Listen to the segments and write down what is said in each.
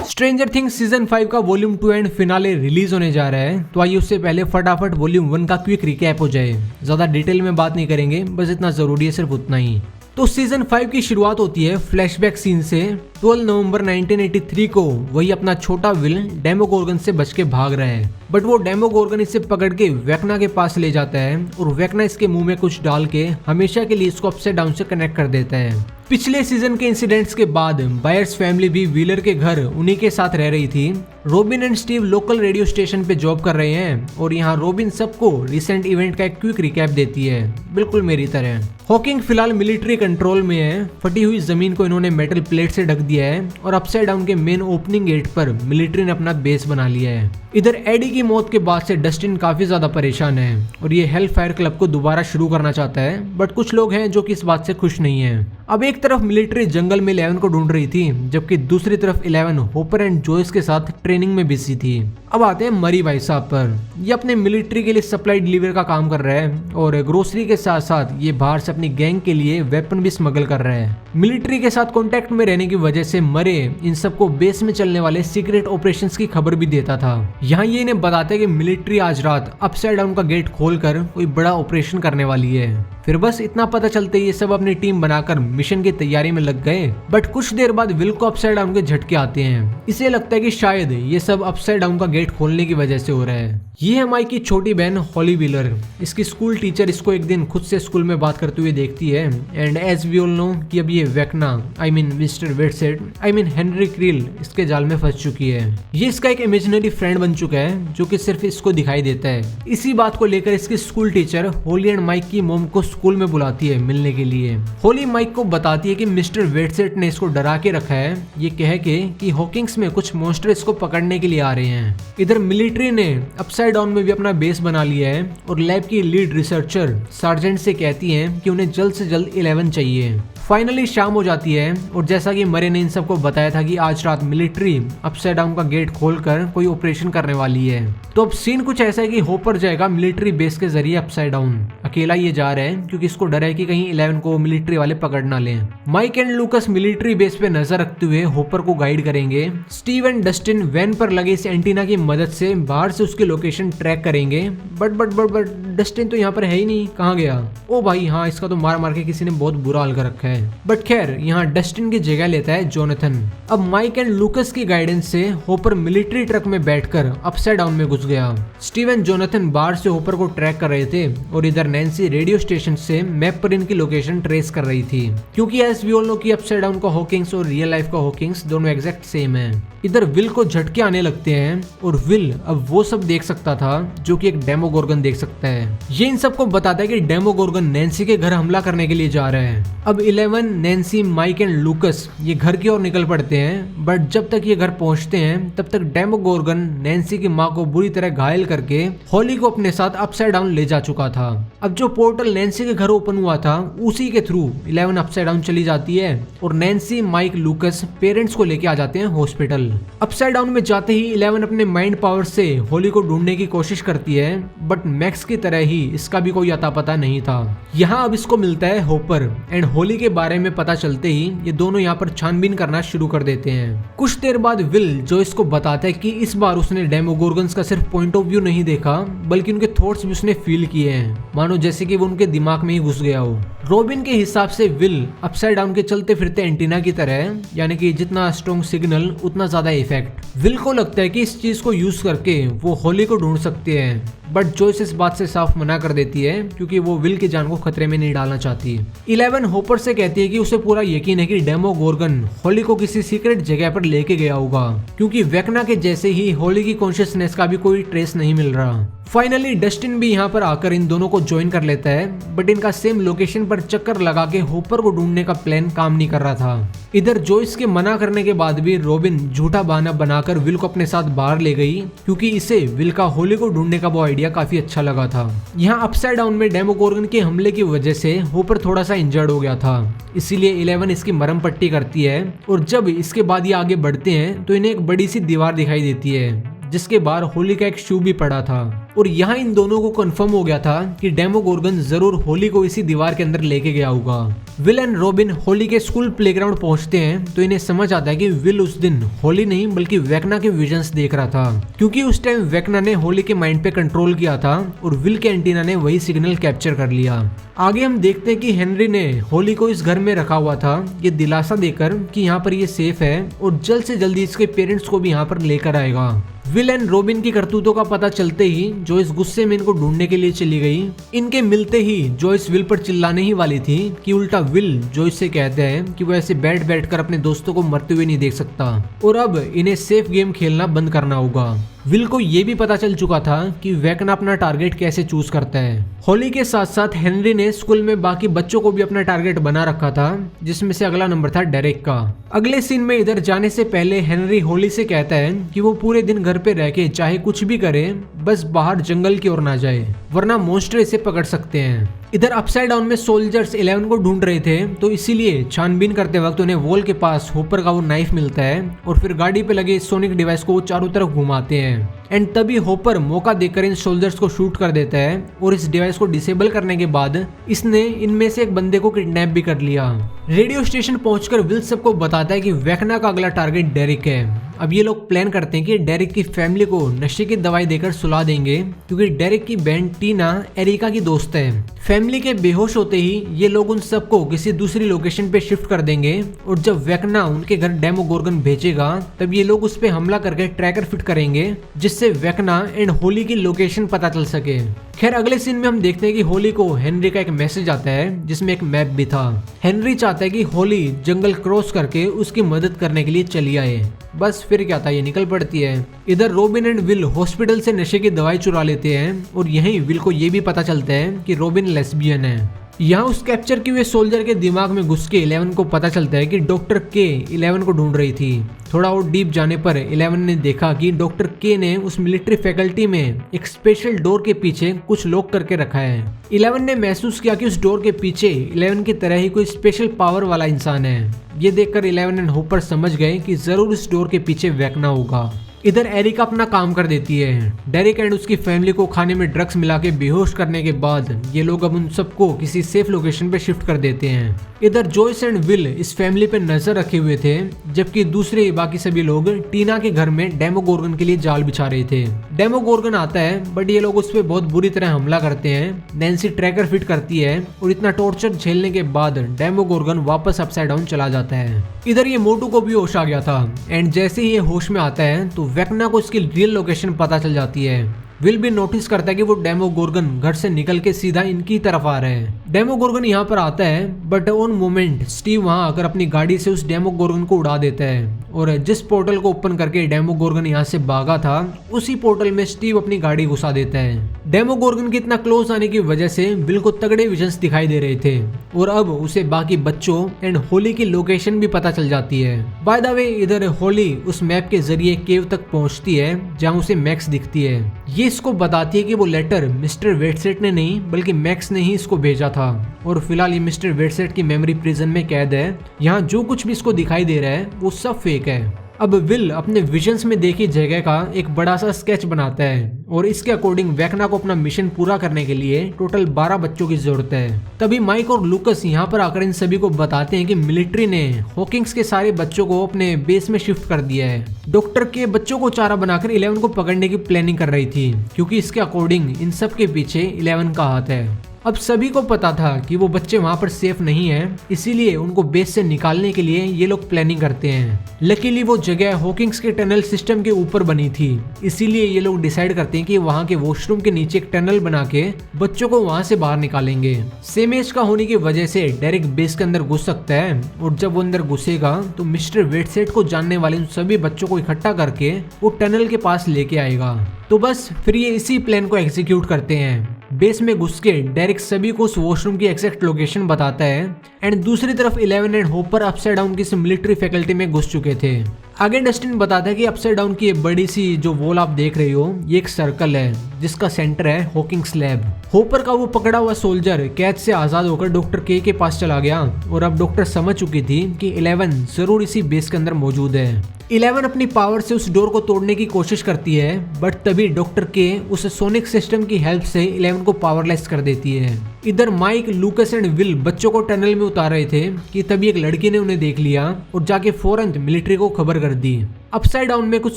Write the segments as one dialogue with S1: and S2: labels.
S1: Stranger things season 5 का volume 2 and finale release होने जा रहा है, तो आइए उससे पहले फटाफट वॉल्यूम 1 का क्विक रिकैप हो जाए। ज्यादा डिटेल में बात नहीं करेंगे, बस इतना जरूरी है, सिर्फ उतना ही। तो सीजन 5 की शुरुआत होती है फ्लैशबैक सीन से। 12 नवंबर 1983 को वही अपना छोटा विल डेमोगोर्गन से बच के भाग रहा है, बट वो डेमोगोर्गन इसे पकड़ के वेक्ना के पास ले जाता है और वेक्ना इसके मुंह में कुछ डाल के हमेशा के लिए इसको अपसाइड डाउन से कनेक्ट कर देता है। पिछले सीजन के इंसिडेंट्स के बाद बायर्स फैमिली भी व्हीलर के घर उन्हीं के साथ रह रही थी। Robin and Steve local radio station पे जॉब कर रहे हैं और यहाँ रॉबिन सबको रिसेंट इवेंट का एक क्विक रिकैप देती है, बिल्कुल मेरी तरह। हॉकिंग फिलहाल मिलिट्री कंट्रोल में है। फटी हुई जमीन को इन्होंने मेटल प्लेट से ढक दिया है और अपसाइड डाउन के मेन ओपनिंग गेट पर मिलिट्री ने अपना बेस बना लिया है। इधर एडी की मौत के बाद से डस्टिन काफी ज्यादा परेशान है और ये हेल फायर क्लब को दोबारा शुरू करना चाहता है, बट कुछ लोग हैं जो कि इस बात से खुश नहीं है। अब एक तरफ मिलिट्री जंगल में 11 को ढूंढ रही थी, जबकि दूसरी तरफ 11 होपर एंड जॉयस के साथ ट्रेनिंग में बिजी थी। अब आते हैं मरी भाई साहब पर। ये अपने मिलिट्री के लिए सप्लाई डिलीवर का काम कर रहा है और ग्रोसरी के साथ साथ ये बाहर से अपनी गैंग के लिए वेपन भी स्मगल कर रहा है। मिलिट्री के साथ कांटेक्ट में रहने की वजह से मरे इन सबको बेस में चलने वाले सीक्रेट ऑपरेशंस की खबर भी देता था। यहाँ ये इन्हें बताते हैं कि मिलिट्री आज रात अपसाइड डाउन का गेट खोलकर कोई बड़ा ऑपरेशन करने वाली है। फिर बस इतना पता चलते ये सब अपनी टीम बनाकर मिशन की तैयारी में लग गए, बट कुछ देर बाद विल को अपसाइड डाउन के झटके आते हैं। इसे लगता है कि शायद ये सब अपसाइड डाउन का गेट खोलने की वजह से हो रहा है। ये है माइक की छोटी बहन हॉली व्हीलर। इसकी स्कूल टीचर इसको एक दिन खुद से स्कूल में बात करते हुए देखती है and as we all know कि अब ये Vecna mister Whatsit Henry Creel इसके जाल में फंस चुकी है। ये इसका एक इमेजिनरी फ्रेंड बन चुका है जो कि सिर्फ इसको दिखाई देता है। इसी बात को लेकर इसकी school teacher Holly and Mike की मोम को स्कूल में बुलाती है मिलने के लिए। होली माइक को बताती है कि मिस्टर वेटसेट ने इसको डरा के रखा है, ये कह के कि हॉकिंग्स में कुछ मॉन्स्टर इसको पकड़ने के लिए आ रहे हैं। इधर मिलिट्री ने अपसाइड डाउन में भी अपना बेस बना लिया है और लैब की लीड रिसर्चर सार्जेंट से कहती है कि उन्हें जल्द से जल्द 11 चाहिए। फाइनली शाम हो जाती है और जैसा कि मरे ने इन सबको बताया था कि आज रात मिलिट्री अपसाइड डाउन का गेट खोलकर कोई ऑपरेशन करने वाली है, तो अब सीन कुछ ऐसा है कि होपर जाएगा मिलिट्री बेस के जरिए अपसाइड डाउन। अकेला ये जा रहा है क्योंकि इसको डर है कि कहीं 11 को मिलिट्री वाले पकड़ ना लें। Mike and Lucas military base पे नजर रखते हुए होपर को गाइड करेंगे। स्टीव एंड डस्टिन वैन पर लगे इस एंटीना की मदद से बाहर से उसकी लोकेशन ट्रैक करेंगे, बट डस्टिन तो यहाँ पर है ही नहीं, कहाँ गया? ओ भाई हाँ, इसका तो मार मार के किसी ने बहुत बुरा हाल कर रखा है। बट खैर यहाँ डस्टिन की जगह लेता है जोनाथन। अब माइक एंड लूकस की गाइडेंस से होपर मिलिट्री ट्रक में बैठकर अपसाइड डाउन में घुस गया। स्टीव एंड जोनाथन बाहर से होपर को ट्रैक कर रहे थे और इधर नैन्सी रेडियो स्टेशन से मैप पर इनकी लोकेशन ट्रेस कर रही थी, क्योंकि एज वी ऑल नो कि अपसाइड डाउन का हॉकिंग्स और रियल लाइफ का हॉकिंग्स दोनों एग्जैक्ट सेम है। इधर विल को झटके आने लगते हैं और विल अब वो सब देख सकता था जो कि एक डेमोगोर्गन देख सकता है। ये इन सबको बताता है कि डेमोगोर्गन नैन्सी के घर हमला करने के लिए जा रहा है। अब 11, नैन्सी, माइक एंड लूकस ये घर की ओर निकल पड़ते हैं, बट जब तक ये घर पहुंचते हैं तब तक डेमोगोर्गन नैन्सी की मां को बुरी तरह घायल करके हॉली को अपने साथ अपसाइड डाउन ले जा चुका था। अब जो पोर्टल नैन्सी के घर ओपन हुआ था उसी के थ्रू 11 अपसाइड डाउन चली जाती है और नैन्सी, माइक, लूकस पेरेंट्स को लेके आ जाते हैं हॉस्पिटल। अपसाइड डाउन में जाते ही 11 अपने माइंड पावर से होली को ढूंढने की कोशिश करती है, बट मैक्स की तरह ही इसका भी कोई अता पता नहीं था। यहाँ अब इसको मिलता है होपर एंड होली के बारे में पता चलते ही ये दोनों यहाँ पर छानबीन करना शुरू कर देते हैं। कुछ देर बाद विल जो इसको बताता है कि इस बार उसने डेमोगोर्गन्स का सिर्फ पॉइंट ऑफ व्यू नहीं देखा, बल्कि उनके थॉट्स भी उसने फील किए हैं, मानो जैसे कि वो उनके दिमाग में ही घुस गया हो। रॉबिन के हिसाब से विल अपसाइड डाउन के चलते फिरते एंटीना की तरह है, यानी कि जितना स्ट्रॉन्ग सिग्नल उतना ज्यादा इफेक्ट। विल को लगता है कि इस चीज को यूज करके वो होली को ढूंढ सकते हैं, बट जॉयस इस बात से साफ मना कर देती है क्योंकि वो विल की जान को खतरे में नहीं डालना चाहती। 11 होपर से कहती है कि उसे पूरा यकीन है कि डेमोगोर्गन होली को किसी सीक्रेट जगह पर लेके गया होगा, क्योंकि वेक्ना के जैसे ही होली की कॉन्शियसनेस का भी कोई ट्रेस नहीं मिल रहा। फाइनली डस्टिन भी यहाँ पर आकर इन दोनों को ज्वाइन कर लेता है, बट इनका सेम लोकेशन पर चक्कर लगा के होपर को ढूंढने का प्लान काम नहीं कर रहा था। इधर जॉयस के मना करने के बाद भी रॉबिन झूठा बहाना बनाकर विल को अपने साथ बाहर ले गई, क्योंकि इसे विल का होली को ढूंढने का वो आइडिया काफी अच्छा लगा था। यहाँ अपसाइड डाउन में डेमोगोर्गन के हमले की वजह से होपर थोड़ा सा इंजर्ड हो गया था, इसीलिए 11 इसकी मरहम पट्टी करती है और जब इसके बाद ये आगे बढ़ते हैं तो इन्हें एक बड़ी सी दीवार दिखाई देती है जिसके बाहर होली का एक शू भी पड़ा था। और यहाँ इन दोनों को कंफर्म हो गया था कि डेमोगोर्गन जरूर होली को इसी दीवार के अंदर लेके गया होगा। विल एंड रॉबिन होली के स्कूल प्लेग्राउंड पहुंचते हैं तो इन्हें समझ आता है कि विल उस दिन होली नहीं बल्कि वेक्ना के विजन्स देख रहा था, क्योंकि उस टाइम वेक्ना ने होली के माइंड पे कंट्रोल किया था और विल के एंटीना ने वही सिग्नल कैप्चर कर लिया। आगे हम देखते हैं कि हेनरी ने होली को इस घर में रखा हुआ था ये दिलासा देकर कि यहाँ पर ये सेफ है और जल्द से जल्दी इसके पेरेंट्स को भी यहाँ पर लेकर आएगा। विल एंड रॉबिन की करतूतों का पता चलते ही जॉयस गुस्से में इनको ढूंढने के लिए चली गई। इनके मिलते ही जॉयस विल पर चिल्लाने ही वाली थी कि उल्टा विल जॉयस से कहते हैं कि वो ऐसे बैठ कर अपने दोस्तों को मरते हुए नहीं देख सकता और अब इन्हें सेफ गेम खेलना बंद करना होगा। विल को ये भी पता चल चुका था कि वेक्ना अपना टारगेट कैसे चूज करता है। होली के साथ साथ हेनरी ने स्कूल में बाकी बच्चों को भी अपना टारगेट बना रखा था, जिसमें से अगला नंबर था डेरेक का। अगले सीन में इधर जाने से पहले हेनरी होली से कहता है कि वो पूरे दिन घर पे रह के चाहे कुछ भी करे बस बाहर जंगल की ओर ना जाए वरना मॉन्स्टर इसे पकड़ सकते हैं। इधर अपसाइड डाउन में सोल्जर्स 11 को ढूंढ रहे थे तो इसीलिए छानबीन करते वक्त उन्हें वॉल के पास होपर का वो नाइफ मिलता है और फिर गाड़ी पे लगे सोनिक डिवाइस को चारों तरफ घुमाते हैं एंड तभी होपर मौका देकर इन सोल्जर्स को शूट कर देता है और इस डिवाइस को डिसेबल करने के बाद इसने इनमें से एक बंदे को किडनैप भी कर लिया। रेडियो स्टेशन पहुंचकर विल सबको बताता है कि वेक्ना का अगला टारगेट डेरिक है। अब ये लोग प्लान करते हैं कि डेरिक की फैमिली को नशे की दवाई देकर सुला देंगे, क्योंकि डेरिक की बहन टीना एरिका की दोस्त है। फैमिली के बेहोश होते ही ये लोग उन सबको किसी दूसरी लोकेशन पे शिफ्ट कर देंगे और जब वेक्ना उनके घर डेमोगोर्गन भेजेगा तब ये लोग उस पे हमला करके ट्रैकर फिट करेंगे जिससे वेक्ना एंड होली की लोकेशन पता चल सके। खैर अगले सीन में हम देखते हैं कि होली को हेनरी का एक मैसेज आता है जिसमें एक मैप भी था। हेनरी चाहता है कि होली जंगल क्रॉस करके उसकी मदद करने के लिए चली आए। बस फिर क्या था, ये निकल पड़ती है। इधर रॉबिन एंड विल हॉस्पिटल से नशे की दवाई चुरा लेते हैं और यहीं विल को ये भी पता चलता है कि रॉबिन लेस्बियन है। यहाँ उस कैप्चर किए हुए सोल्जर के दिमाग में घुस के 11 को पता चलता है कि डॉक्टर के 11 को ढूंढ रही थी। थोड़ा और डीप जाने पर 11 ने देखा कि डॉक्टर के ने उस मिलिट्री फैकल्टी में एक स्पेशल डोर के पीछे कुछ लॉक करके रखा है। 11 ने महसूस किया कि उस डोर के पीछे 11 की तरह ही कोई स्पेशल पावर वाला इंसान है। ये देखकर 11 एंड होपर समझ गए कि जरूर इस डोर के पीछे वेक्ना होगा। इधर एरिका अपना काम कर देती है। डेरिक एंड उसकी फैमिली को खाने में ड्रग्स मिला के बेहोश करने के बाद ये लोग अब उन सबको किसी सेफ लोकेशन पे शिफ्ट कर देते हैं। इधर जॉयस एंड विल इस फैमिली पे नजर रखे हुए थे, जबकि दूसरे बाकी सभी लोग टीना के घर में डेमोगोर्गन के लिए जाल बिछा रहे थे। डेमोगोर्गन आता है बट ये लोग उस पर बहुत बुरी तरह हमला करते हैं। नैन्सी ट्रैकर फिट करती है और इतना टॉर्चर झेलने के बाद डेमोगोर्गन वापस अपसाइड डाउन चला जाता है। इधर ये मोटू को भी होश आ गया था एंड जैसे ही ये होश में आता है तो वेक्ना को इसकी रियल लोकेशन पता चल जाती है। विल भी नोटिस करता है कि वो डेमोगोर्गन घर से निकल के सीधा इनकी तरफ आ रहा है। डेमोगोर्गन यहाँ पर आता है बट ऑन मोमेंट स्टीव वहां आकर अपनी गाड़ी से उस डेमोगोर्गन को उड़ा देता है और जिस पोर्टल को ओपन करके डेमोगोर्गन यहाँ से भागा था उसी पोर्टल में स्टीव अपनी गाड़ी घुसा देता है। डेमोगोर्गन के इतना क्लोज आने की वजह से विल को तगड़े विजन्स दिखाई दे रहे थे और अब उसे बाकी बच्चों एंड होली की लोकेशन भी पता चल जाती है। बाय द वे इधर होली उस मैप के जरिए केव तक पहुंचती है जहां उसे मैक्स दिखती है। ये इसको बताती है कि वो लेटर मिस्टर वेटसेट ने नहीं बल्कि मैक्स ने ही इसको भेजा था और फिलहाल ये मिस्टर वेटसेट की मेमोरी प्रिजन में कैद है। यहाँ जो कुछ भी इसको दिखाई दे रहा है वो सब फेक है। अब विल अपने विजन्स में देखी जगह का एक बड़ा सा स्केच बनाता है और इसके अकॉर्डिंग वेक्ना को अपना मिशन पूरा करने के लिए टोटल 12 बच्चों की जरूरत है। तभी माइक और लूकस यहाँ पर आकर इन सभी को बताते हैं कि मिलिट्री ने हॉकिंग्स के सारे बच्चों को अपने बेस में शिफ्ट कर दिया है। डॉक्टर के बच्चों को चारा बनाकर 11 को पकड़ने की प्लानिंग कर रही थी, क्योंकि इसके अकॉर्डिंग इन सब के पीछे 11 का हाथ है। अब सभी को पता था कि वो बच्चे वहां पर सेफ नहीं हैं, इसीलिए उनको बेस से निकालने के लिए ये लोग प्लानिंग करते हैं। लकीली वो जगह हॉकिंग्स के टनल सिस्टम के ऊपर बनी थी, इसीलिए ये लोग डिसाइड करते हैं कि वहां के वॉशरूम के नीचे एक टनल बना के बच्चों को वहां से बाहर निकालेंगे। सेम एज का होने की वजह से डेरिक बेस के अंदर घुस सकता है और जब वो अंदर घुसेगा तो मिस्टर वेटसेट को जानने वाले उन सभी बच्चों को इकट्ठा करके वो टनल के पास लेके आएगा। तो बस फिर ये इसी प्लान को एग्जीक्यूट करते हैं। बेस में घुस के डेरिक सभी को उस वॉशरूम की एग्जैक्ट लोकेशन बताता है एंड दूसरी तरफ 11 एंड होपर अपसाइड डाउन की इस मिलिट्री फैकल्टी में घुस चुके थे। आगे डस्टिन बताता है कि अपसाइड डाउन की बड़ी सी जो वॉल आप देख रहे हो ये एक सर्कल है जिसका सेंटर है हॉकिंग्स लैब। होपर का वो पकड़ा हुआ सोल्जर कैद से आजाद होकर डॉक्टर के पास चला गया और अब डॉक्टर समझ चुकी थी कि 11 जरूर इसी बेस के अंदर मौजूद है। 11 अपनी पावर से उस डोर को तोड़ने की कोशिश करती है, बट तभी डॉक्टर के उस सोनिक सिस्टम की हेल्प से 11 को पावरलेस कर देती है। इधर माइक, लूकस एंड विल बच्चों को टनल में उतार रहे थे कि तभी एक लड़की ने उन्हें देख लिया और जाके फौरन मिलिट्री को खबर कर दी। अपसाइड डाउन में कुछ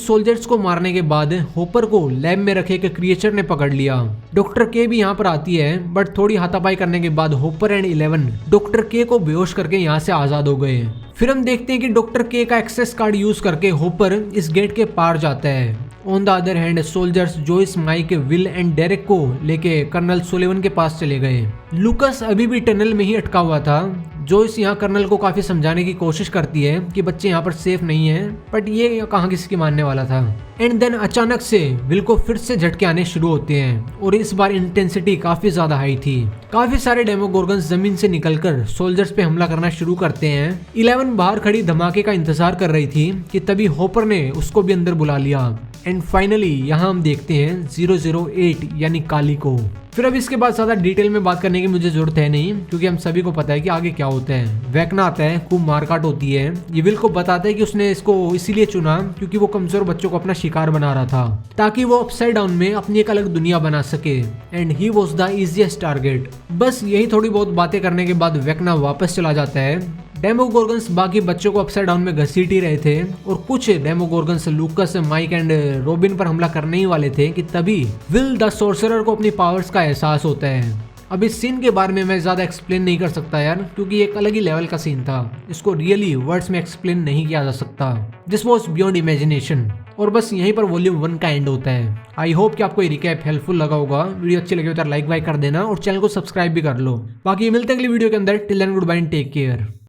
S1: सोल्जर्स को मारने के बाद होपर को लैब में रखे एक क्रिएचर ने पकड़ लिया। डॉक्टर के भी यहाँ पर आती है, बट थोड़ी हाथापाई करने के बाद होपर एंड 11 डॉक्टर के को बेहोश करके यहाँ से आजाद हो गए। फिर हम देखते हैं कि डॉक्टर के का एक्सेस कार्ड यूज करके होपर इस गेट के पार जाता है। On the other hand soldiers Joyce, Mike, Will and Derek को लेके कर्नल सुलेवन के पास चले गए। लूकस अभी भी टनल में ही अटका हुआ था। जोइस यहाँ कर्नल को काफी समझाने की कोशिश करती है कि बच्चे यहाँ पर सेफ नहीं है, बट ये कहाँ किसी की मानने वाला था। एंड देन अचानक से विल को फिर से झटके आने शुरू होते हैं और इस बार इंटेंसिटी काफी ज्यादा हाई थी। काफी सारे डेमोगोर्गन्स जमीन से निकलकर सोल्जर्स पे हमला करना शुरू करते हैं। 11 बाहर खड़ी धमाके का इंतजार कर रही थी कि तभी होपर ने उसको भी अंदर बुला लिया। एंड फाइनली यहाँ हम देखते हैं 008 यानी काली को। फिर अब इसके बाद ज्यादा डिटेल में बात करने की मुझे जरूरत है नहीं, क्योंकि हम सभी को पता है कि आगे क्या होता है। वेकना आता है, खूब मारकाट होती है। ये विल को बताता है कि उसने इसको इसीलिए चुना क्योंकि वो कमजोर बच्चों को अपना शिकार बना रहा था, ताकि वो अपसाइड डाउन में अपनी एक अलग दुनिया बना सके। And he was the easiest target. बस यही थोड़ी बहुत बातें करने के बाद वेकना वापस चला जाता है। डेमोगोर्गन्स बाकी बच्चों को अपसाइड डाउन में घसीट ही रहे थे और कुछ डेमोगोर्गन्स लूकस, माइक एंड रॉबिन पर हमला करने ही वाले थे कि तभी विल द सोर्सरर को अपनी पावर्स का एहसास होता है। अब इस सीन के बारे में मैं ज्यादा एक्सप्लेन नहीं कर सकता यार, क्योंकि एक अलग ही लेवल का सीन था। इसको रियली वर्ड्स में एक्सप्लेन नहीं किया जा सकता। This was beyond imagination. और बस यहीं पर वॉल्यूम 1 का एंड होता है। आई होप कि आपको ये रिकैप हेल्पफुल लगा होगा। वीडियो अच्छी लगी तो लाइक वाइक कर देना और चैनल को सब्सक्राइब भी कर लो। बाकी मिलते हैं अगली वीडियो के अंदर। Till then goodbye and take care.